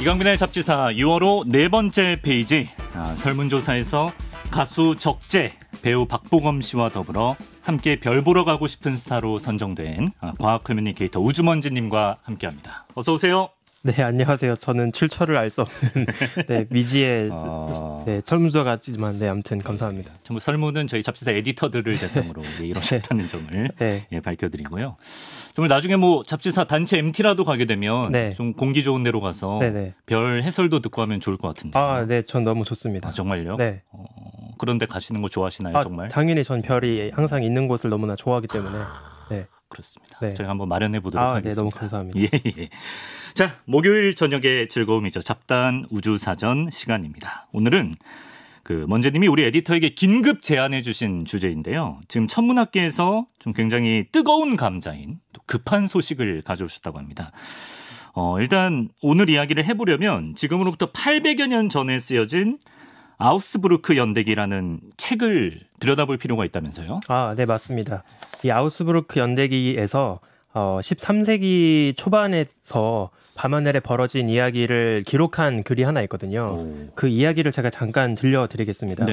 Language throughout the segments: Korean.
이강민의 잡지사 6월호 네 번째 페이지. 설문조사에서 가수 적재, 배우 박보검 씨와 더불어 함께 별 보러 가고 싶은 스타로 선정된 과학 커뮤니케이터 우주먼지님과 함께합니다. 어서 오세요. 네, 안녕하세요. 저는 출처를 알 수 없는 미지의 설문조사가지만 아무튼 감사합니다. 전부 설문은 저희 잡지사 에디터들을 대상으로 이루어졌다는 점을 밝혀드리고요. 정말 나중에 잡지사 단체 MT라도 가게 되면 좀 공기 좋은 데로 가서 별 해설도 듣고 하면 좋을 것 같은데. 네, 전 너무 좋습니다. 정말요? 네. 그런데 가시는 거 좋아하시나요, 정말? 당연히 전 별이 항상 있는 곳을 너무나 좋아하기 때문에. 네. 그렇습니다. 저희가 한번 마련해 보도록 하겠습니다. 네, 너무 감사합니다. 예. 자, 목요일 저녁의 즐거움이죠. 잡다한 우주사전 시간입니다. 오늘은 먼저님이 우리 에디터에게 긴급 제안해 주신 주제인데요. 지금 천문학계에서 좀 굉장히 뜨거운 감자인 또 급한 소식을 가져오셨다고 합니다. 일단 오늘 이야기를 해보려면 지금으로부터 800여 년 전에 쓰여진 아우스부르크 연대기라는 책을 들여다볼 필요가 있다면서요? 네, 맞습니다. 이 아우스부르크 연대기에서 13세기 초반에서 밤하늘에 벌어진 이야기를 기록한 글이 하나 있거든요. 그 이야기를 제가 잠깐 들려드리겠습니다.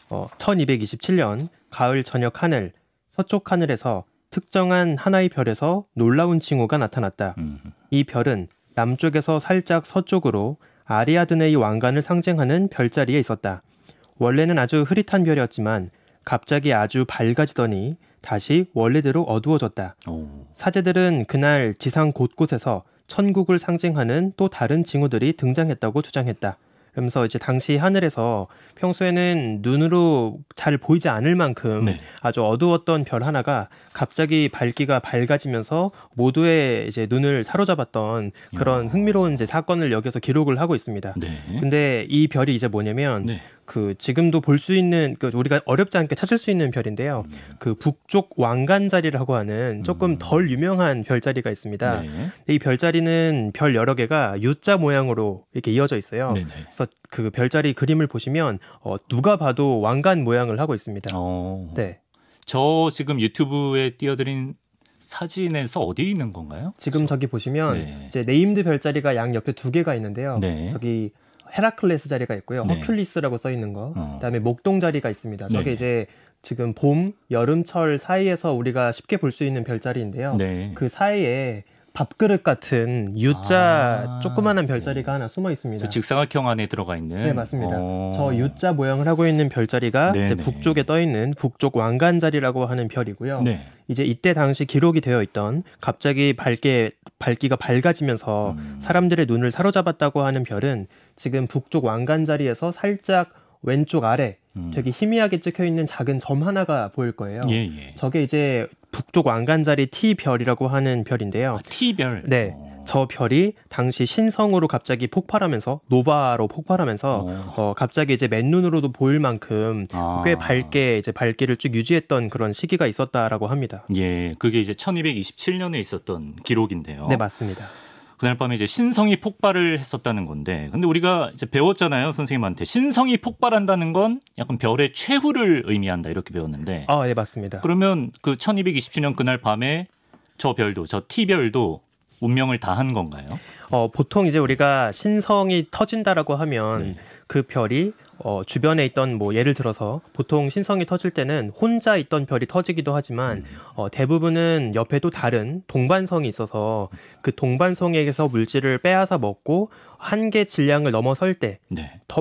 1227년 가을 저녁 하늘, 서쪽 하늘에서 특정한 하나의 별에서 놀라운 징후가 나타났다. 이 별은 남쪽에서 살짝 서쪽으로 아리아드네의 왕관을 상징하는 별자리에 있었다. 원래는 아주 흐릿한 별이었지만 갑자기 아주 밝아지더니 다시 원래대로 어두워졌다. 사제들은 그날 지상 곳곳에서 천국을 상징하는 또 다른 징후들이 등장했다고 주장했다. 그러면서 이제 당시 하늘에서 평소에는 눈으로 잘 보이지 않을 만큼 아주 어두웠던 별 하나가 갑자기 밝기가 밝아지면서 모두의 이제 눈을 사로잡았던 그런 흥미로운 이제 사건을 여기서 기록을 하고 있습니다. 근데 이 별이 이제 뭐냐면 지금도 볼 수 있는 우리가 어렵지 않게 찾을 수 있는 별인데요. 북쪽 왕관자리라고 하는 조금 덜 유명한 별자리가 있습니다. 이 별자리는 별 여러 개가 U자 모양으로 이렇게 이어져 있어요. 그래서 그 별자리 그림을 보시면 누가 봐도 왕관 모양을 하고 있습니다. 저 지금 유튜브에 띄워드린 사진에서 어디에 있는 건가요? 지금 저기 보시면 이제 네임드 별자리가 양 옆에 두 개가 있는데요. 저기 헤라클레스 자리가 있고요. 허큘리스라고 써 있는 거. 그다음에 목동 자리가 있습니다. 저게 이제 지금 봄, 여름철 사이에서 우리가 쉽게 볼 수 있는 별자리인데요. 그 사이에 밥그릇 같은 U자 조그마한 별자리가 하나 숨어 있습니다. 직사각형 안에 들어가 있는. 네, 맞습니다. 저 U자 모양을 하고 있는 별자리가 이제 북쪽에 떠 있는 북쪽 왕관자리라고 하는 별이고요. 이제 이때 당시 기록이 되어 있던 갑자기 밝기가 밝아지면서 사람들의 눈을 사로잡았다고 하는 별은 지금 북쪽 왕관자리에서 살짝 왼쪽 아래 되게 희미하게 찍혀 있는 작은 점 하나가 보일 거예요. 저게 이제 북쪽 왕관자리 T별이라고 하는 별인데요. T별? 네. 저 별이 당시 신성으로 갑자기 폭발하면서 노바로 폭발하면서 갑자기 이제 맨눈으로도 보일 만큼 꽤 밝게 이제 밝기를 쭉 유지했던 그런 시기가 있었다라고 합니다. 그게 이제 1227년에 있었던 기록인데요. 네, 맞습니다. 그날 밤에 이제 신성이 폭발을 했었다는 건데, 근데 우리가 이제 배웠잖아요, 선생님한테. 신성이 폭발한다는 건 약간 별의 최후를 의미한다 이렇게 배웠는데. 네, 맞습니다. 그러면 그 1227년 그날 밤에 저 별도, 저 T별도 운명을 다한 건가요? 보통 이제 우리가 신성이 터진다라고 하면 그 별이 주변에 있던 예를 들어서 보통 신성이 터질 때는 혼자 있던 별이 터지기도 하지만 대부분은 옆에 또 다른 동반성이 있어서 그 동반성에게서 물질을 빼앗아 먹고 한계 질량을 넘어설 때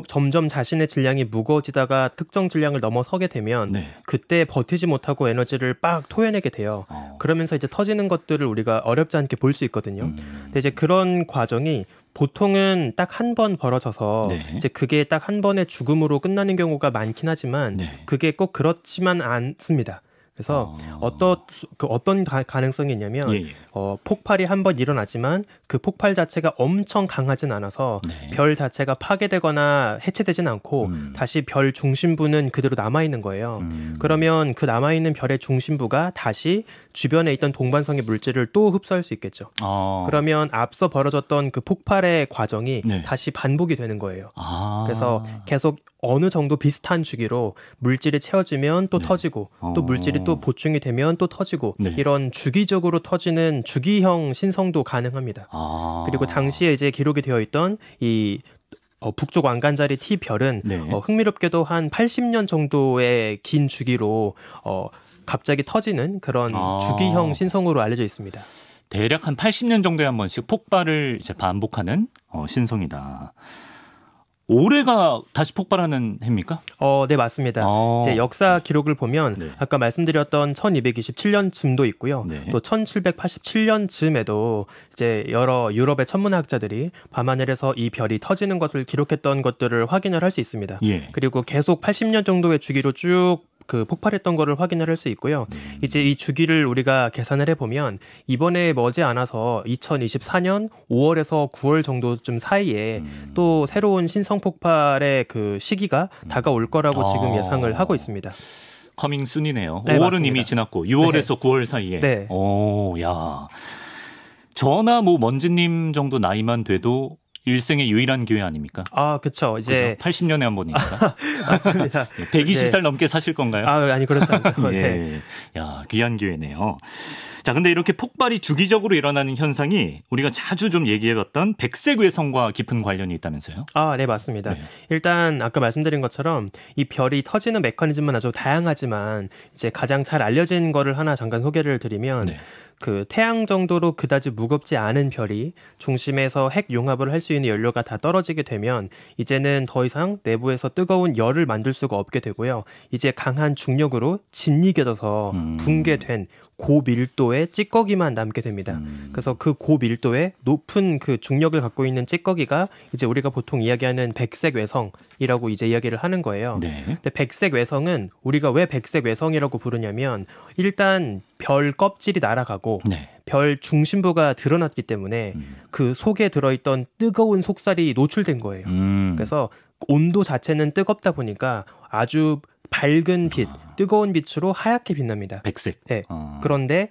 점점 자신의 질량이 무거워지다가 특정 질량을 넘어서게 되면 그때 버티지 못하고 에너지를 빡 토해내게 돼요. 그러면서 이제 터지는 것들을 우리가 어렵지 않게 볼 수 있거든요. 근데 이제 그런 과정이 보통은 딱 한 번 벌어져서 이제 그게 딱 한 번의 죽음으로 끝나는 경우가 많긴 하지만 그게 꼭 그렇지만 않습니다. 그래서 어떤 가능성이 있냐면 폭발이 한 번 일어나지만 그 폭발 자체가 엄청 강하진 않아서 별 자체가 파괴되거나 해체되진 않고 다시 별 중심부는 그대로 남아있는 거예요. 그러면 그 남아있는 별의 중심부가 다시 주변에 있던 동반성의 물질을 또 흡수할 수 있겠죠. 그러면 앞서 벌어졌던 그 폭발의 과정이 다시 반복이 되는 거예요. 그래서 계속 어느 정도 비슷한 주기로 물질이 채워지면 또 터지고 또 물질이 또 보충이 되면 또 터지고 이런 주기적으로 터지는 사실은 주기형 신성도 가능합니다. 그리고 당시에 이제 기록이 되어 있던 이 북쪽 왕관자리 T별은 네. 흥미롭게도 한 80년 정도의 긴 주기로 갑자기 터지는 그런 주기형 신성으로 알려져 있습니다. 대략 한 80년 정도에 한 번씩 폭발을 이제 반복하는 신성이다. 올해가 다시 폭발하는 해입니까? 네, 맞습니다. 이제 역사 기록을 보면 네. 아까 말씀드렸던 1227년쯤도 있고요. 네. 또 1787년쯤에도 이제 여러 유럽의 천문학자들이 밤하늘에서 이 별이 터지는 것을 기록했던 것들을 확인을 할 수 있습니다. 예. 그리고 계속 80년 정도의 주기로 쭉 그 폭발했던 거를 확인을 할 수 있고요. 이제 이 주기를 우리가 계산을 해보면 이번에 머지않아서 2024년 5월에서 9월 정도쯤 사이에 또 새로운 신성 폭발의 그 시기가 다가올 거라고 지금 예상을 하고 있습니다. 커밍 순이네요. 네, 5월은 맞습니다. 이미 지났고 6월에서 9월 사이에. 네. 야. 저나 뭐 먼지님 정도 나이만 돼도 일생의 유일한 기회 아닙니까? 그렇죠. 이제 80년에 한 번이니까. 맞습니다. 120살 넘게 사실 건가요? 아니 그렇지 않습니다. 예. 네. 야, 귀한 기회네요. 자, 근데 이렇게 폭발이 주기적으로 일어나는 현상이 우리가 자주 좀 얘기해봤던 백색 외성과 깊은 관련이 있다면서요? 네, 맞습니다. 네. 일단 아까 말씀드린 것처럼 이 별이 터지는 메커니즘은 아주 다양하지만 이제 가장 잘 알려진 거를 하나 잠깐 소개를 드리면 네. 그 태양 정도로 그다지 무겁지 않은 별이 중심에서 핵 용합을 할 수 있는 연료가 다 떨어지게 되면 이제는 더 이상 내부에서 뜨거운 열을 만들 수가 없게 되고요. 이제 강한 중력으로 짓이겨져서 붕괴된 고밀도의 찌꺼기만 남게 됩니다. 그래서 그 고밀도의 높은 그 중력을 갖고 있는 찌꺼기가 이제 우리가 보통 이야기하는 백색 외성이라고 이제 이야기를 하는 거예요. 네. 근데 백색 외성은 우리가 왜 백색 외성이라고 부르냐면 일단 별 껍질이 날아가고 네. 별 중심부가 드러났기 때문에 그 속에 들어있던 뜨거운 속살이 노출된 거예요. 그래서 온도 자체는 뜨겁다 보니까 아주 밝은 빛, 뜨거운 빛으로 하얗게 빛납니다. 백색. 네. 그런데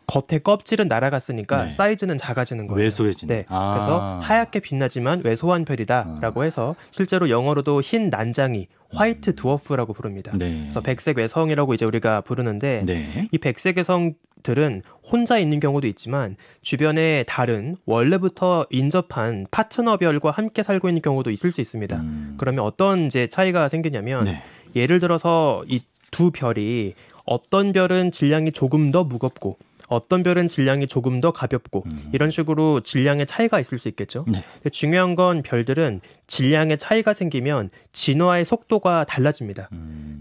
겉에 껍질은 날아갔으니까 네. 사이즈는 작아지는 거예요. 왜소해지네. 네. 그래서 하얗게 빛나지만 왜소한 별이다라고 해서 실제로 영어로도 흰 난장이 화이트 드워프라고 부릅니다. 네. 그래서 백색 외성이라고 이제 우리가 부르는데 네. 이 백색 외성들은 혼자 있는 경우도 있지만 주변에 다른 원래부터 인접한 파트너 별과 함께 살고 있는 경우도 있을 수 있습니다. 그러면 어떤 이제 차이가 생기냐면 네. 예를 들어서 이 두 별이 어떤 별은 질량이 조금 더 무겁고 어떤 별은 질량이 조금 더 가볍고 이런 식으로 질량의 차이가 있을 수 있겠죠. 네. 근데 중요한 건 별들은 질량의 차이가 생기면 진화의 속도가 달라집니다.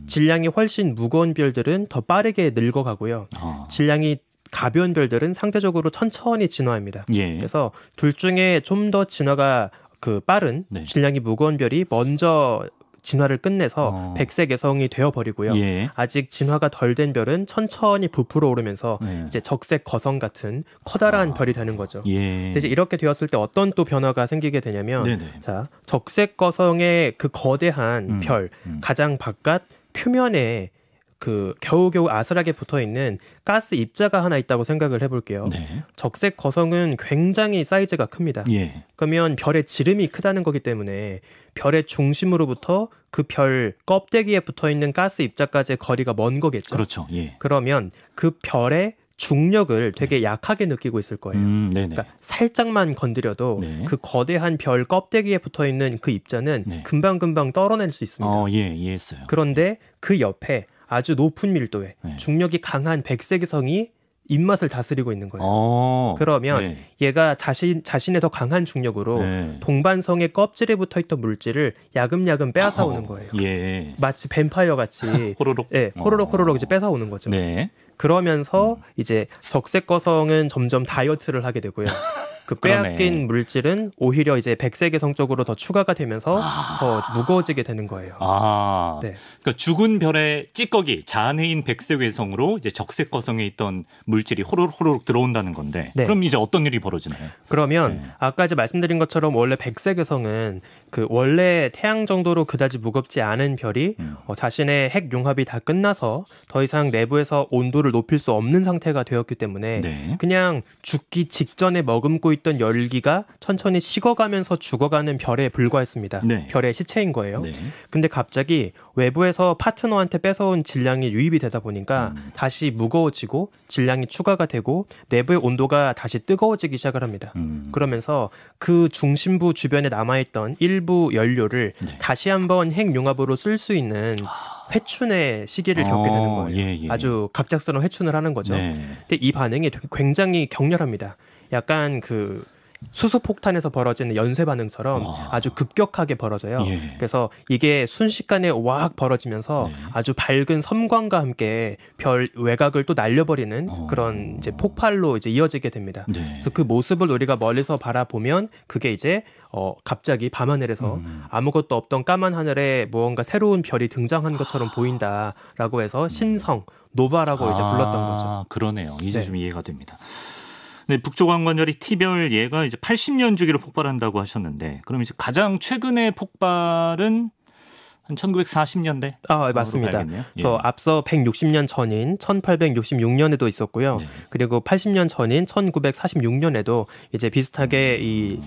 질량이 훨씬 무거운 별들은 더 빠르게 늙어가고요. 질량이 가벼운 별들은 상대적으로 천천히 진화합니다. 예. 그래서 둘 중에 좀 더 진화가 그 빠른 네. 질량이 무거운 별이 먼저 진화를 끝내서 백색 외성이 되어버리고요. 예. 아직 진화가 덜 된 별은 천천히 부풀어 오르면서 이제 적색 거성 같은 커다란 별이 되는 거죠. 예. 근데 이제 이렇게 되었을 때 어떤 또 변화가 생기게 되냐면 네네. 자, 적색 거성의 그 거대한 별 가장 바깥 표면에 그 겨우겨우 아슬하게 붙어 있는 가스 입자가 하나 있다고 생각을 해볼게요. 네. 적색 거성은 굉장히 사이즈가 큽니다. 예. 그러면 별의 지름이 크다는 거기 때문에 별의 중심으로부터 그 별 껍데기에 붙어 있는 가스 입자까지의 거리가 먼 거겠죠. 그렇죠. 예. 그러면 그 별의 중력을 되게 약하게 느끼고 있을 거예요. 네네. 그러니까 살짝만 건드려도 네. 그 거대한 별 껍데기에 붙어 있는 그 입자는 네. 금방금방 떨어낼 수 있습니다. 예, 이해했어요. 그런데 그 옆에 아주 높은 밀도의 네. 중력이 강한 백색성이 입맛을 다스리고 있는 거예요. 그러면 네. 얘가 자신의 더 강한 중력으로 네. 동반성의 껍질에 붙어있던 물질을 야금야금 빼앗아오는 거예요. 예. 마치 뱀파이어 같이 호로록. 네, 호로록 이제 뺏어오는 거죠. 네. 그러면서 이제 적색 거성은 점점 다이어트를 하게 되고요. 그 빼앗긴 그러네. 물질은 오히려 이제 백색의 성 쪽으로 더 추가가 되면서 더 무거워지게 되는 거예요. 네. 그러니까 죽은 별의 찌꺼기, 잔해인 백색 외성으로 이제 적색 거성에 있던 물질이 호로록 들어온다는 건데, 네. 그럼 이제 어떤 일이 벌어지나요? 그러면 네. 아까 이제 말씀드린 것처럼 원래 백색의 성은 그 원래 태양 정도로 그다지 무겁지 않은 별이 자신의 핵 융합이 다 끝나서 더 이상 내부에서 온도를 높일 수 없는 상태가 되었기 때문에 네. 그냥 죽기 직전에 머금고 있던 열기가 천천히 식어가면서 죽어가는 별에 불과했습니다. 네. 별의 시체인 거예요. 네. 근데 갑자기 외부에서 파트너한테 뺏어온 질량이 유입이 되다 보니까 다시 무거워지고 질량이 추가가 되고 내부의 온도가 다시 뜨거워지기 시작을 합니다. 그러면서 그 중심부 주변에 남아있던 일부 연료를 네. 다시 한번 핵융합으로 쓸 수 있는 회춘의 시기를 겪게 되는 거예요. 예, 예. 아주 갑작스러운 회춘을 하는 거죠. 네. 근데 이 반응이 굉장히 격렬합니다. 약간 그 수소폭탄에서 벌어지는 연쇄 반응처럼 아주 급격하게 벌어져요. 예. 그래서 이게 순식간에 왁 벌어지면서 네. 아주 밝은 섬광과 함께 별 외곽을 또 날려버리는 그런 이제 폭발로 이제 이어지게 됩니다. 네. 그래서 그 모습을 우리가 멀리서 바라보면 그게 이제 갑자기 밤하늘에서 아무것도 없던 까만 하늘에 무언가 새로운 별이 등장한 것처럼 보인다라고 해서 신성, 노바라고 이제 불렀던 거죠. 그러네요. 이제 네. 좀 이해가 됩니다. 네, 북쪽 왕관절이 T별 얘가 이제 80년 주기로 폭발한다고 하셨는데, 그럼 이제 가장 최근의 폭발은 한 1940년대? 맞습니다. 예. 그래서 앞서 160년 전인 1866년에도 있었고요. 네. 그리고 80년 전인 1946년에도 이제 비슷하게 이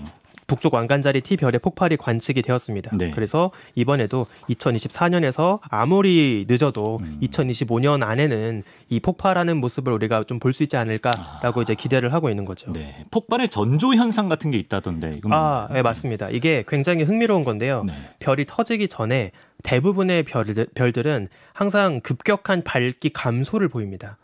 북쪽 왕관자리 T별의 폭발이 관측이 되었습니다. 네. 그래서 이번에도 2024년에서 아무리 늦어도 2025년 안에는 이 폭발하는 모습을 우리가 좀 볼 수 있지 않을까라고 이제 기대를 하고 있는 거죠. 네. 폭발의 전조 현상 같은 게 있다던데. 이건 뭔가요? 네, 맞습니다. 이게 굉장히 흥미로운 건데요. 네. 별이 터지기 전에 대부분의 별들은 항상 급격한 밝기 감소를 보입니다.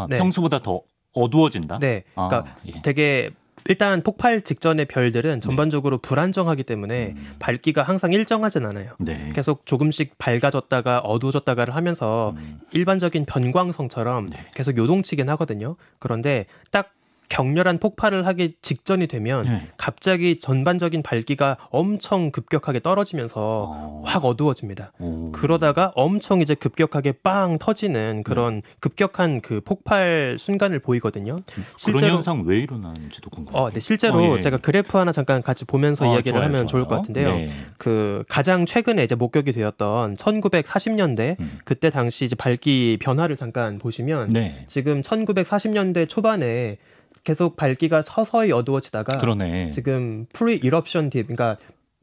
네. 평소보다 더 어두워진다? 네. 그러니까 예. 되게 일단 폭발 직전의 별들은 전반적으로 불안정하기 때문에 밝기가 항상 일정하진 않아요. 네. 계속 조금씩 밝아졌다가 어두워졌다가를 하면서 일반적인 변광성처럼 네. 계속 요동치긴 하거든요. 그런데 딱 격렬한 폭발을 하기 직전이 되면 네. 갑자기 전반적인 밝기가 엄청 급격하게 떨어지면서 확 어두워집니다. 그러다가 엄청 이제 급격하게 빵 터지는 그런 급격한 그 폭발 순간을 보이거든요. 그런 현상 왜 일어나는지도 궁금해요. 네, 실제로 예. 제가 그래프 하나 잠깐 같이 보면서 이야기를 하면 좋을 것 같은데요. 네. 그 가장 최근에 이제 목격이 되었던 1940년대 그때 당시 이제 밝기 변화를 잠깐 보시면 네. 지금 1940년대 초반에 계속 밝기가 서서히 어두워지다가 그러네. 지금 프리 이럽션 딥, 그러니까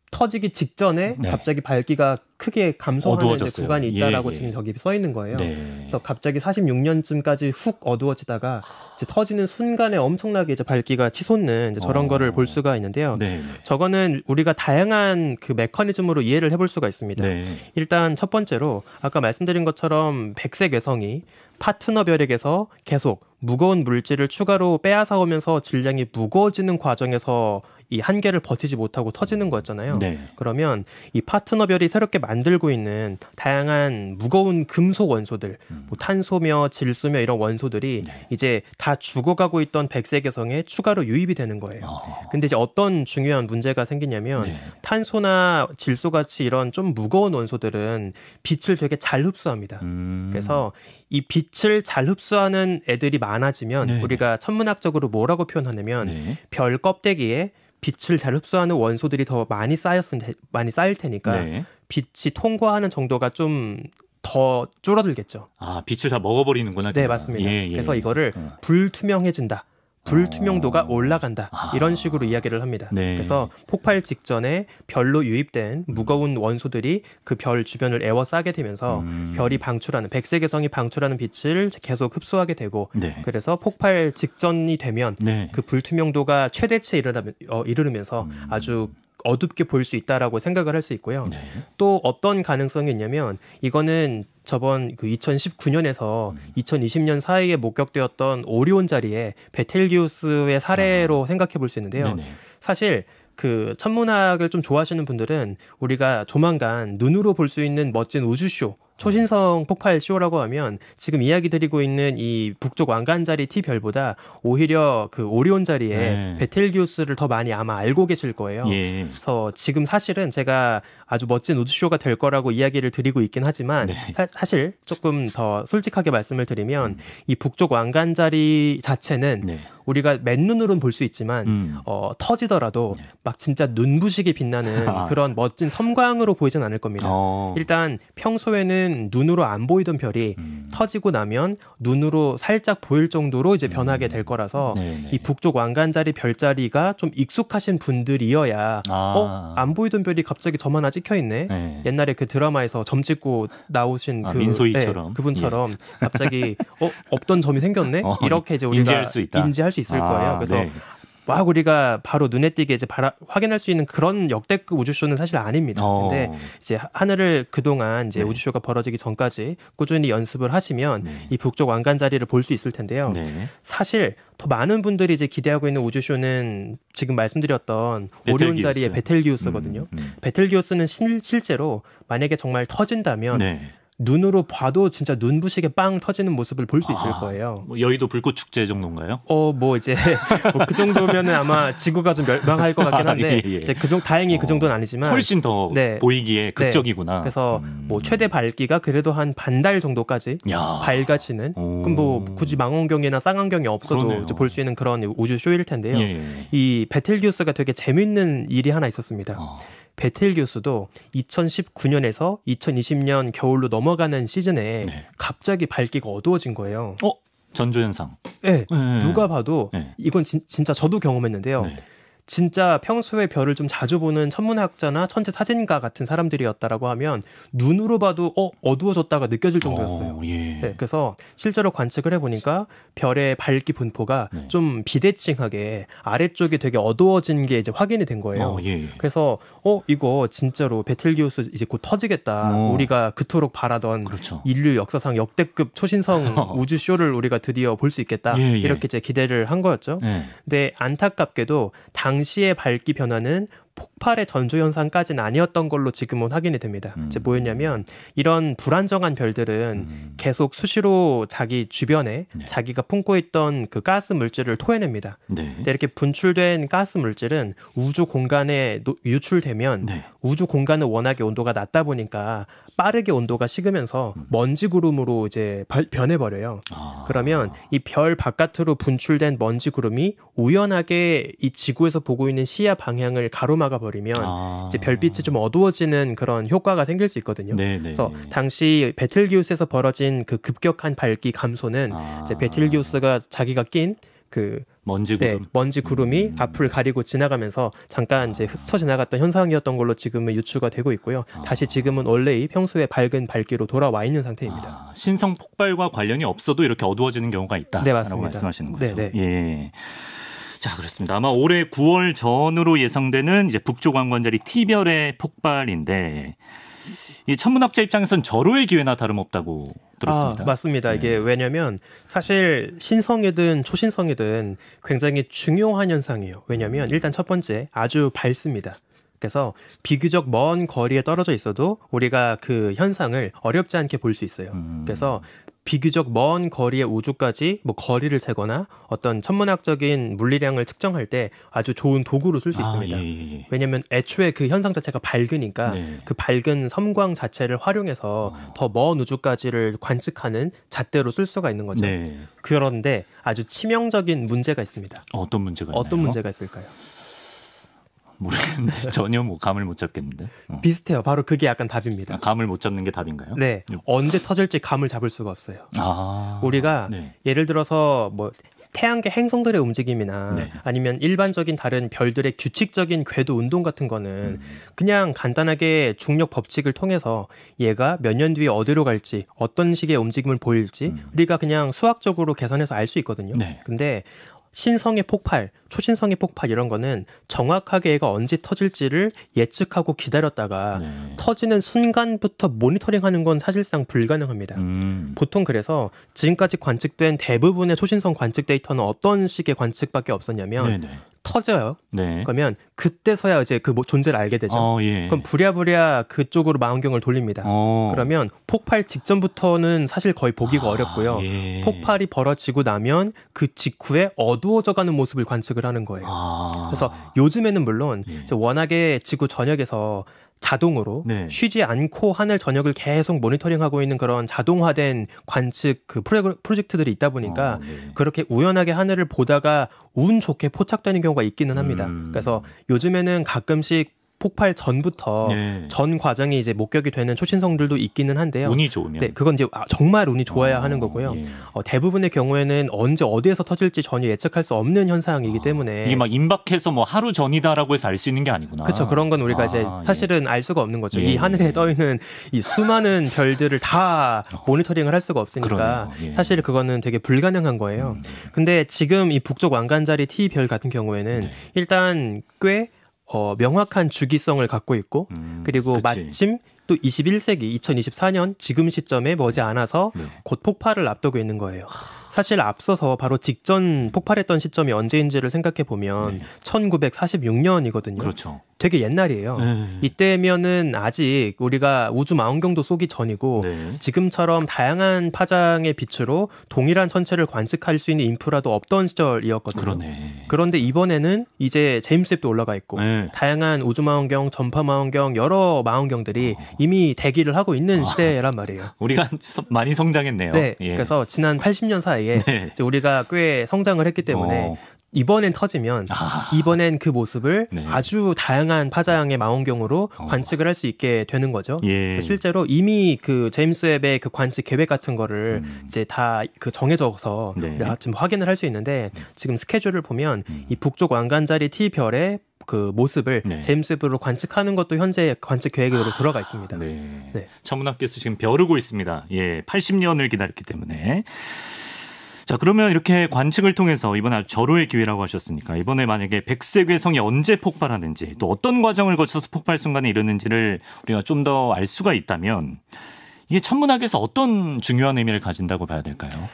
터지기 직전에 네. 갑자기 밝기가 크게 감소하는 이제 어두워졌어요. 구간이 있다라고 예, 예. 지금 저기 써 있는 거예요. 네. 그래서 갑자기 46년쯤까지 훅 어두워지다가 이제 터지는 순간에 엄청나게 이제 밝기가 치솟는 이제 저런 거를 볼 수가 있는데요. 네. 저거는 우리가 다양한 그 메커니즘으로 이해를 해볼 수가 있습니다. 네. 일단 첫 번째로 아까 말씀드린 것처럼 백색 외성이 파트너 별에게서 계속 무거운 물질을 추가로 빼앗아 오면서 질량이 무거워지는 과정에서 이 한계를 버티지 못하고 터지는 거였잖아요. 네. 그러면 이 파트너 별이 새롭게 만들고 있는 다양한 무거운 금속 원소들, 뭐 탄소며 질소며 이런 원소들이 네. 이제 다 죽어가고 있던 백색 외성에 추가로 유입이 되는 거예요. 근데 이제 어떤 중요한 문제가 생기냐면 네. 탄소나 질소 같이 이런 좀 무거운 원소들은 빛을 되게 잘 흡수합니다. 그래서 이 빛을 잘 흡수하는 애들이 많아지면 네. 우리가 천문학적으로 뭐라고 표현하냐면 네. 별 껍데기에 빛을 잘 흡수하는 원소들이 더 많이 쌓일 테니까 네. 빛이 통과하는 정도가 좀 더 줄어들겠죠. 빛을 다 먹어버리는구나. 네, 맞습니다. 예, 예. 그래서 이거를 불투명해진다. 불투명도가 올라간다. 이런 식으로 이야기를 합니다. 네. 그래서 폭발 직전에 별로 유입된 무거운 원소들이 그 별 주변을 에워싸게 되면서 별이 방출하는 백색외성이 방출하는 빛을 계속 흡수하게 되고 네. 그래서 폭발 직전이 되면 네. 그 불투명도가 최대치에 이르면서 아주 어둡게 보일 수 있다라고 생각을 할 수 있고요. 네. 또 어떤 가능성이 있냐면 이거는 저번 그 2019년에서 2020년 사이에 목격되었던 오리온 자리에 베텔기우스의 사례로 생각해 볼 수 있는데요. 네네. 사실 그 천문학을 좀 좋아하시는 분들은 우리가 조만간 눈으로 볼 수 있는 멋진 우주쇼, 초신성 폭발 쇼라고 하면 지금 이야기 드리고 있는 이 북쪽 왕관자리 T별보다 오히려 그 오리온 자리에 네. 베텔기우스를 더 많이 아마 알고 계실 거예요. 예. 그래서 지금 사실은 제가 아주 멋진 우주쇼가 될 거라고 이야기를 드리고 있긴 하지만 네. 사실 조금 더 솔직하게 말씀을 드리면 이 북쪽 왕관자리 자체는 네. 우리가 맨눈으로는 볼 수 있지만 터지더라도 네. 막 진짜 눈부시게 빛나는 그런 멋진 섬광으로 보이진 않을 겁니다. 일단 평소에는 눈으로 안 보이던 별이 터지고 나면 눈으로 살짝 보일 정도로 이제 변하게 될 거라서 이 북쪽 왕관자리 별자리가 좀 익숙하신 분들이어야 안 보이던 별이 갑자기 점 하나 찍혀 있네. 네. 옛날에 그 드라마에서 점 찍고 나오신 그 민소희처럼 네, 그분처럼 갑자기 없던 점이 생겼네. 이렇게 이제 우리가 인지할 수 있을 거예요. 그래서 네. 막 우리가 바로 눈에 띄게 이제 확인할 수 있는 그런 역대급 우주쇼는 사실 아닙니다. 근데 이제 하늘을 그동안 이제 우주쇼가 벌어지기 전까지 꾸준히 연습을 하시면 이 북쪽 왕관자리를 볼 수 있을 텐데요. 사실 더 많은 분들이 이제 기대하고 있는 우주쇼는 지금 말씀드렸던 오리온 자리의 베텔기우스거든요. 베텔기우스는 실제로 만약에 정말 터진다면 눈으로 봐도 진짜 눈부시게 빵 터지는 모습을 볼 수 있을 거예요. 뭐 여의도 불꽃 축제 정도인가요? 뭐 이제 뭐 그 정도면은 아마 지구가 좀 멸망할 것 같긴 한데 이제 다행히 그 정도는 아니지만 훨씬 더 보이기에 극적이구나. 그래서 뭐 최대 밝기가 그래도 한 반달 정도까지 밝아지는. 그럼 뭐 굳이 망원경이나 쌍안경이 없어도 볼 수 있는 그런 우주 쇼일 텐데요. 이 베텔기우스가 되게 재밌는 일이 하나 있었습니다. 베텔기우스도 2019년에서 2020년 겨울로 넘어가는 시즌에 갑자기 밝기가 어두워진 거예요. 전조현상. 네. 누가 봐도 이건 진짜 저도 경험했는데요. 진짜 평소에 별을 좀 자주 보는 천문학자나 천체 사진가 같은 사람들이었다라고 하면 눈으로 봐도 어두워졌다가 느껴질 정도였어요. 네, 그래서 실제로 관측을 해보니까 별의 밝기 분포가 좀 비대칭하게 아래쪽이 되게 어두워진 게 이제 확인이 된 거예요. 그래서 이거 진짜로 베텔기우스 이제 곧 터지겠다. 우리가 그토록 바라던 인류 역사상 역대급 초신성 우주쇼를 우리가 드디어 볼 수 있겠다. 이렇게 이제 기대를 한 거였죠. 근데 안타깝게도 당시의 밝기 변화는 폭발의 전조현상까지는 아니었던 걸로 지금은 확인이 됩니다. 이제 뭐였냐면 이런 불안정한 별들은 계속 수시로 자기 주변에 자기가 품고 있던 그 가스 물질을 토해냅니다. 근데 이렇게 분출된 가스 물질은 우주 공간에 유출되면 우주 공간은 워낙에 온도가 낮다 보니까 빠르게 온도가 식으면서 먼지 구름으로 이제 변해버려요. 그러면 이 별 바깥으로 분출된 먼지 구름이 우연하게 이 지구에서 보고 있는 시야 방향을 가로막아 버리면 이제 별빛이 좀 어두워지는 그런 효과가 생길 수 있거든요. 그래서 당시 베텔기우스에서 벌어진 그 급격한 밝기 감소는 이제 베텔기우스가 자기가 낀 그 먼지 구름이 앞을 가리고 지나가면서 잠깐 이제 스쳐 지나갔던 현상이었던 걸로 지금은 유추가 되고 있고요. 다시 지금은 원래의 평소에 밝은 밝기로 돌아와 있는 상태입니다. 신성 폭발과 관련이 없어도 이렇게 어두워지는 경우가 있다. 네, 맞습니다. 라고 말씀하시는 거죠. 예. 자, 그렇습니다. 아마 올해 9월 전으로 예상되는 이제 북쪽 왕관자리 T별의 폭발인데 이 천문학자 입장에서는 절호의 기회나 다름없다고 들었습니다. 맞습니다. 이게 왜냐하면 사실 신성이든 초신성이든 굉장히 중요한 현상이에요. 왜냐하면 일단 첫 번째 아주 밝습니다. 그래서 비교적 먼 거리에 떨어져 있어도 우리가 그 현상을 어렵지 않게 볼 수 있어요. 그래서 비교적 먼 거리의 우주까지 뭐 거리를 재거나 어떤 천문학적인 물리량을 측정할 때 아주 좋은 도구로 쓸 수 있습니다. 왜냐하면 애초에 그 현상 자체가 밝으니까 그 밝은 섬광 자체를 활용해서 더 먼 우주까지를 관측하는 잣대로 쓸 수가 있는 거죠. 그런데 아주 치명적인 문제가 있습니다. 어떤 문제가 있나요? 어떤 문제가 있을까요? 모르겠는데 전혀 감을 못 잡겠는데. 비슷해요. 바로 그게 약간 답입니다. 감을 못 잡는 게 답인가요? 네. 언제 터질지 감을 잡을 수가 없어요. 우리가 예를 들어서 뭐 태양계 행성들의 움직임이나 아니면 일반적인 다른 별들의 규칙적인 궤도 운동 같은 거는 그냥 간단하게 중력 법칙을 통해서 얘가 몇 년 뒤에 어디로 갈지 어떤 식의 움직임을 보일지 우리가 그냥 수학적으로 계산해서 알 수 있거든요. 근데 신성의 폭발, 초신성의 폭발 이런 거는 정확하게 얘가 언제 터질지를 예측하고 기다렸다가 터지는 순간부터 모니터링하는 건 사실상 불가능합니다. 보통 그래서 지금까지 관측된 대부분의 초신성 관측 데이터는 어떤 식의 관측밖에 없었냐면 터져요. 그러면 그때서야 이제 그 존재를 알게 되죠. 그럼 부랴부랴 그쪽으로 망원경을 돌립니다. 그러면 폭발 직전부터는 사실 거의 보기가 어렵고요. 폭발이 벌어지고 나면 그 직후에 어두워져가는 모습을 관측을 하는 거예요. 그래서 요즘에는 물론 이제 워낙에 지구 전역에서 자동으로 네. 쉬지 않고 하늘 전역을 계속 모니터링하고 있는 그런 자동화된 관측 그 프로젝트들이 있다 보니까 네. 그렇게 우연하게 하늘을 보다가 운 좋게 포착되는 경우가 있기는 합니다. 그래서 요즘에는 가끔씩 폭발 전부터 네. 전 과정이 이제 목격이 되는 초신성들도 있기는 한데요. 운이 좋으면. 네, 그건 이제 정말 운이 좋아야 하는 거고요. 예. 대부분의 경우에는 언제 어디에서 터질지 전혀 예측할 수 없는 현상이기 때문에 이게 막 임박해서 뭐 하루 전이다라고 해서 알 수 있는 게 아니구나. 그렇죠. 그런 건 우리가 이제 사실은 알 수가 없는 거죠. 이 하늘에 떠 있는 이 수많은 별들을 다 모니터링을 할 수가 없으니까 사실 그거는 되게 불가능한 거예요. 근데 지금 이 북쪽 왕관자리 T별 같은 경우에는 일단 꽤 명확한 주기성을 갖고 있고 그리고 마침 또 21세기 2024년 지금 시점에 머지않아서 곧 폭발을 앞두고 있는 거예요. 사실 앞서서 바로 직전 폭발했던 시점이 언제인지를 생각해 보면 1946년이거든요. 그렇죠. 되게 옛날이에요. 이때면은 아직 우리가 우주 망원경도 쏘기 전이고 지금처럼 다양한 파장의 빛으로 동일한 천체를 관측할 수 있는 인프라도 없던 시절이었거든요. 그러네. 그런데 이번에는 이제 제임스 웹도 올라가 있고 다양한 우주 망원경, 전파 망원경, 여러 망원경들이 이미 대기를 하고 있는 시대란 말이에요. 우리가 많이 성장했네요. 네, 그래서 지난 80년 사이에 이제 우리가 꽤 성장을 했기 때문에 이번엔 터지면 이번엔 그 모습을 아주 다양한 파장의 망원경으로 관측을 할 수 있게 되는 거죠. 그래서 실제로 이미 그 제임스 웹의 그 관측 계획 같은 거를 이제 다 그 정해져서 우리가 지금 확인을 할 수 있는데 지금 스케줄을 보면 이 북쪽 왕관자리 T별의 그 모습을 제임스 웹으로 관측하는 것도 현재 관측 계획으로 들어가 있습니다. 천문학께서 지금 벼르고 있습니다. 80년을 기다렸기 때문에. 자, 그러면 이렇게 관측을 통해서 이번 아주 절호의 기회라고 하셨으니까 이번에 만약에 백색괴성이 언제 폭발하는지 또 어떤 과정을 거쳐서 폭발 순간에 이르는지를 우리가 좀 더 알 수가 있다면 이게 천문학에서 어떤 중요한 의미를 가진다고 봐야 될까요?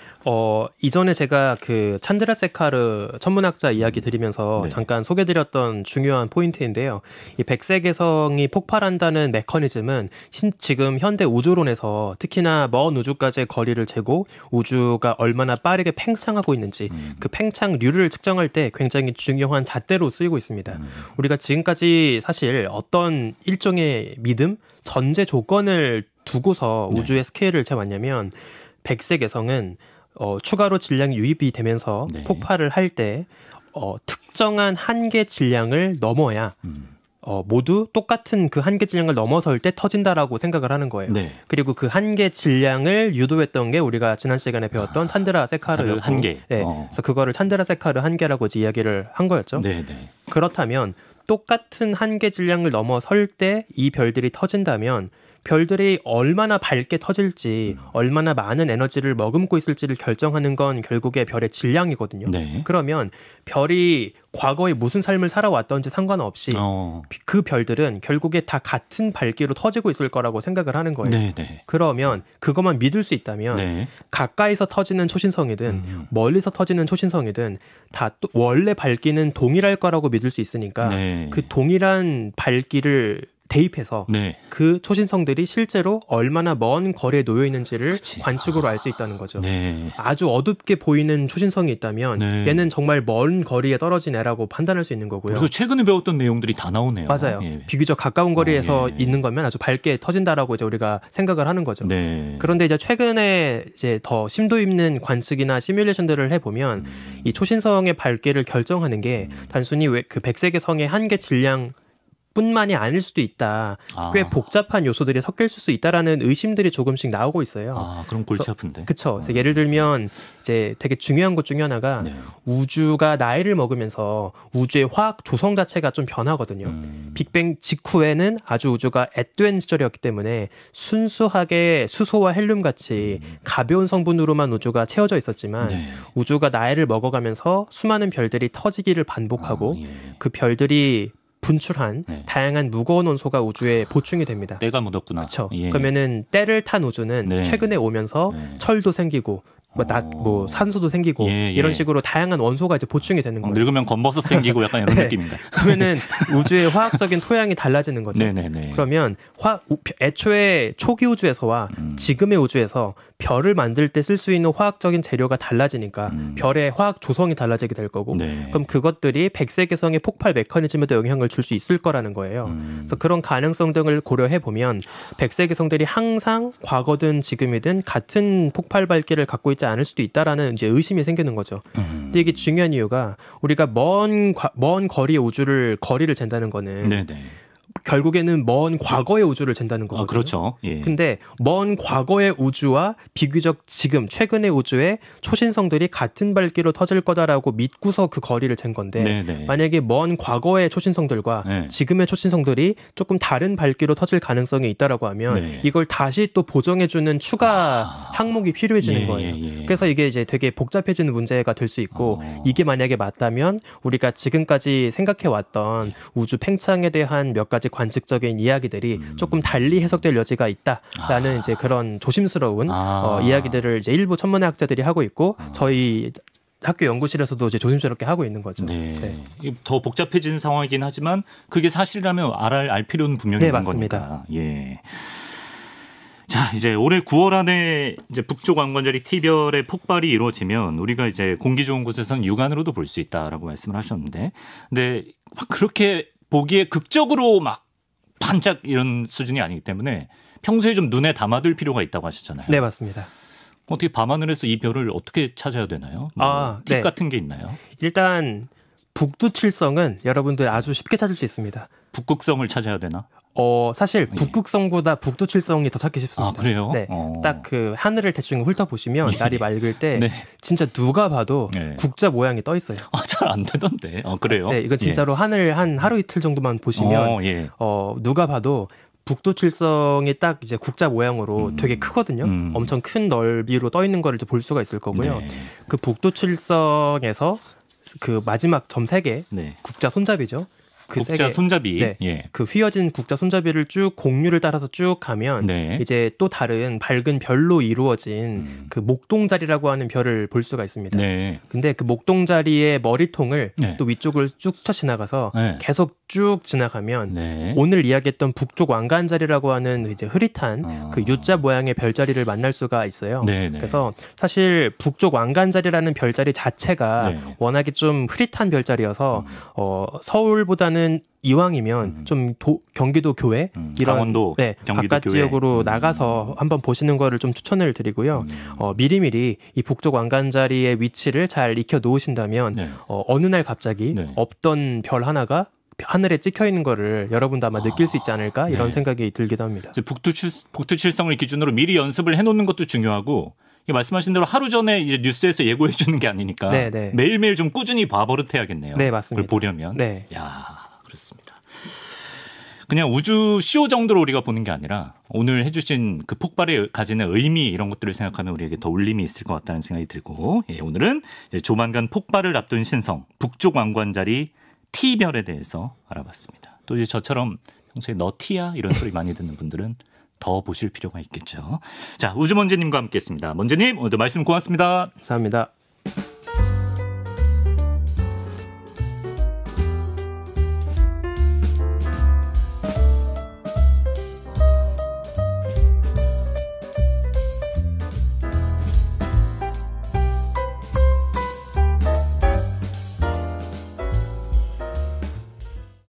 이전에 제가 그 찬드라세카르 천문학자 이야기 드리면서 잠깐 소개드렸던 중요한 포인트인데요. 이 백색외성이 폭발한다는 메커니즘은 지금 현대 우주론에서 특히나 먼 우주까지의 거리를 재고 우주가 얼마나 빠르게 팽창하고 있는지 그 팽창률을 측정할 때 굉장히 중요한 잣대로 쓰이고 있습니다. 우리가 지금까지 사실 어떤 일종의 믿음, 전제 조건을 두고서 우주의 스케일을 재봤냐면 백색외성은 추가로 질량이 유입이 되면서 폭발을 할 때 특정한 한계 질량을 넘어야 모두 똑같은 그 한계 질량을 넘어설 때 터진다라고 생각을 하는 거예요. 그리고 그 한계 질량을 유도했던 게 우리가 지난 시간에 배웠던 찬드라세카르 한계. 그래서 그거를 찬드라세카르 한계라고 이제 이야기를 한 거였죠. 그렇다면 똑같은 한계 질량을 넘어설 때 이 별들이 터진다면 별들이 얼마나 밝게 터질지 얼마나 많은 에너지를 머금고 있을지를 결정하는 건 결국에 별의 질량이거든요. 그러면 별이 과거에 무슨 삶을 살아왔던지 상관없이 그 별들은 결국에 다 같은 밝기로 터지고 있을 거라고 생각을 하는 거예요. 그러면 그것만 믿을 수 있다면 가까이서 터지는 초신성이든 멀리서 터지는 초신성이든 다 원래 밝기는 동일할 거라고 믿을 수 있으니까 그 동일한 밝기를 대입해서 그 초신성들이 실제로 얼마나 먼 거리에 놓여 있는지를 관측으로 알 수 있다는 거죠. 아주 어둡게 보이는 초신성이 있다면 얘는 정말 먼 거리에 떨어진 애라고 판단할 수 있는 거고요. 그리고 최근에 배웠던 내용들이 다 나오네요. 맞아요. 비교적 가까운 거리에서 있는 거면 아주 밝게 터진다라고 이제 우리가 생각을 하는 거죠. 그런데 이제 최근에 이제 더 심도 있는 관측이나 시뮬레이션들을 해보면 이 초신성의 밝기를 결정하는 게 단순히 그 백색외성의 한계 질량 뿐만이 아닐 수도 있다. 꽤 복잡한 요소들이 섞여 있을 수 있다라는 의심들이 조금씩 나오고 있어요. 그럼 골치 아픈데. 그렇죠. 그래서 예를 들면 이제 되게 중요한 것 중에 하나가 우주가 나이를 먹으면서 우주의 화학 조성 자체가 좀 변하거든요. 빅뱅 직후에는 아주 우주가 앳된 시절이었기 때문에 순수하게 수소와 헬륨 같이 가벼운 성분으로만 우주가 채워져 있었지만 우주가 나이를 먹어가면서 수많은 별들이 터지기를 반복하고 그 별들이 분출한 다양한 무거운 원소가 우주에 보충이 됩니다. 때가 묻었구나. 그렇죠. 그러면은 때를 탄 우주는 최근에 오면서 철도 생기고 뭐 산소도 생기고 이런 식으로 다양한 원소가 이제 보충이 되는 거예요. 늙으면 검버섯 생기고 약간 이런 네. 느낌인가요? 그러면은 우주의 화학적인 토양이 달라지는 거죠. 네네네. 그러면 애초에 초기 우주에서와 지금의 우주에서 별을 만들 때 쓸 수 있는 화학적인 재료가 달라지니까 별의 화학 조성이 달라지게 될 거고 네. 그럼 그것들이 백색개성의 폭발 메커니즘에도 영향을 줄 수 있을 거라는 거예요. 그래서 그런 가능성 등을 고려해 보면 백색개성들이 항상 과거든 지금이든 같은 폭발 밝기를 갖고 있지 않을 수도 있다라는 이제 의심이 생기는 거죠. 근데 이게 중요한 이유가 우리가 먼 거리의 거리를 잰다는 거는 네네. 결국에는 먼 과거의 우주를 잰다는 거거든요. 그렇죠. 예. 근데 먼 과거의 우주와 비교적 지금 최근의 우주의 초신성들이 같은 밝기로 터질 거다라고 믿고서 그 거리를 잰 건데 네네. 만약에 먼 과거의 초신성들과 네. 지금의 초신성들이 조금 다른 밝기로 터질 가능성이 있다라고 하면 네. 이걸 다시 또 보정해주는 추가 항목이 필요해지는 거예요. 예. 그래서 이게 이제 되게 복잡해지는 문제가 될 수 있고 이게 만약에 맞다면 우리가 지금까지 생각해왔던 우주 팽창에 대한 몇 가지 관측적인 이야기들이 조금 달리 해석될 여지가 있다라는 이제 그런 조심스러운 이야기들을 이제 일부 천문의 학자들이 하고 있고 저희 학교 연구실에서도 이제 조심스럽게 하고 있는 거죠. 네. 더 복잡해진 상황이긴 하지만 그게 사실이라면 알 필요는 분명히 있는 맞습니다. 거니까. 예. 자, 이제 올해 9월 안에 이제 북쪽 왕관자리 T별의 폭발이 이루어지면 우리가 이제 공기 좋은 곳에서는 육안으로도 볼 수 있다라고 말씀을 하셨는데, 근데 막 그렇게 보기에 극적으로 막 반짝 이런 수준이 아니기 때문에 평소에 좀 눈에 담아둘 필요가 있다고 하셨잖아요. 네, 맞습니다. 어떻게 밤하늘에서 이 별을 어떻게 찾아야 되나요? 팁 같은 게 있나요? 일단 북두칠성은 여러분들 아주 쉽게 찾을 수 있습니다. 북극성을 찾아야 되나? 사실 북극성보다 북두칠성이 더 찾기 쉽습니다. 아, 그래요? 네. 딱 그 하늘을 대충 훑어보시면 날이 맑을 때 진짜 누가 봐도 국자 모양이 떠 있어요. 잘 안 되던데. 그래요? 네, 이거 진짜로 하늘 한 하루 이틀 정도만 보시면 누가 봐도 북두칠성이 딱 이제 국자 모양으로 되게 크거든요. 엄청 큰 넓이로 떠 있는 거를 이제 볼 수가 있을 거고요. 그 북두칠성에서 그 마지막 점 3개 국자 손잡이죠. 그 국자 손잡이. 그 휘어진 국자 손잡이를 쭉 공류를 따라서 쭉 가면 이제 또 다른 밝은 별로 이루어진 그 목동자리라고 하는 별을 볼 수가 있습니다. 근데 그 목동자리의 머리통을 또 위쪽을 쭉 스쳐 지나가서 계속 쭉 지나가면 오늘 이야기했던 북쪽 왕관자리라고 하는 이제 흐릿한 그 U자 모양의 별자리를 만날 수가 있어요. 그래서 사실 북쪽 왕관자리라는 별자리 자체가 워낙에 좀 흐릿한 별자리여서 서울보다는 이왕이면 좀 경기도 교외 이런 강원도, 경기도 바깥 교외. 지역으로 나가서 한번 보시는 거를 좀 추천을 드리고요. 미리미리 이 북쪽 왕관자리의 위치를 잘 익혀 놓으신다면 어느 날 갑자기 없던 별 하나가 하늘에 찍혀 있는 거를 여러분도 아마 느낄 수 있지 않을까 이런 생각이 들기도 합니다. 북두칠성을 기준으로 미리 연습을 해놓는 것도 중요하고 말씀하신 대로 하루 전에 이제 뉴스에서 예고해 주는 게 아니니까 매일매일 좀 꾸준히 봐버릇해야겠네요. 네, 맞습니다. 그걸 보려면. 야, 그렇습니다. 그냥 우주 쇼 정도로 우리가 보는 게 아니라 오늘 해주신 그 폭발에 가지는 의미 이런 것들을 생각하면 우리에게 더 울림이 있을 것 같다는 생각이 들고 오늘은 이제 조만간 폭발을 앞둔 신성 북쪽 왕관자리 T별에 대해서 알아봤습니다. 또 이제 저처럼 평소에 너 T야 이런 소리 많이 듣는 분들은 더 보실 필요가 있겠죠. 자, 우주먼지님과 함께했습니다. 먼지님 오늘도 말씀 고맙습니다. 감사합니다.